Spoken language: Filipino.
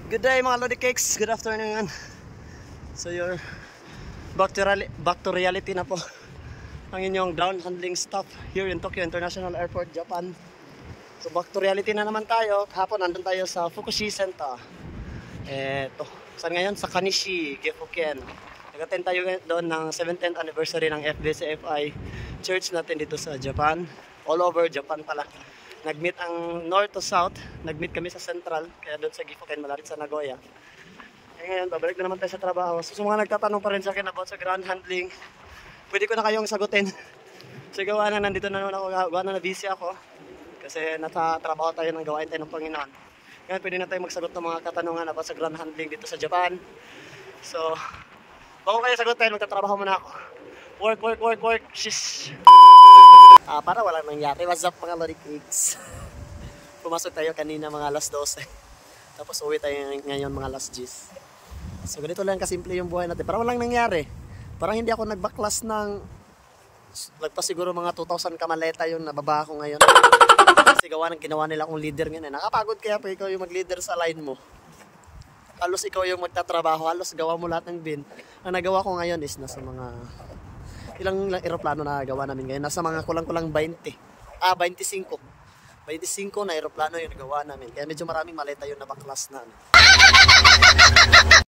Good day mga Lodi Cakes, good afternoon. So you're back to reality na po ang inyong ground handling staff here in Tokyo International Airport, Japan. So back to reality na naman tayo. Kahapon nandun tayo sa Fukushi Center. Saan ngayon? Sa Kanishi, Gefuken. Nag-attend tayo doon ng 17th anniversary ng FBCFI church natin dito sa Japan. All over Japan pala. Nag-meet ang north to south. Nag-meet kami sa central. Kaya doon sa Gefuken, malapit sa Nagoya. Ngayon, babalik na naman tayo sa trabaho. So mga nagtatanong pa rin sa akin about sa ground handling, pwede ko na kayong sagutin. So gawa na, nandito na naman ako. Gawa na busy ako. Kasi nasa trabaho tayo ng gawain tayo ng Panginoon. Ngayon, pwede na tayo magsagot ng mga katanungan about sa ground handling dito sa Japan. So, bago kayo sagutin, magtatrabaho muna ako. Work. Shish. Para walang nangyari. What's up mga Lodi Cakes? Pumasok tayo kanina mga alas 12. Tapos uwi tayo ngayon mga alas 10. So ganito lang kasimple yung buhay natin. Para walang nangyari. Parang hindi ako nagbaklas ng lagpas siguro mga 2,000 kamaleta yung nababa ko ngayon. Kasi gawa ng ginawa nila akong leader ngayon. Nakapagod kaya pa ikaw yung mag-leader sa line mo. Halos ikaw yung magtatrabaho. Halos gawa mo lahat ng bin. Ang nagawa ko ngayon is nasa mga ilang eroplano na gawa namin ngayon. Nasa mga kulang-kulang 25 na eroplano yung nagawa namin. Kaya medyo maraming maleta yung nabaklas na.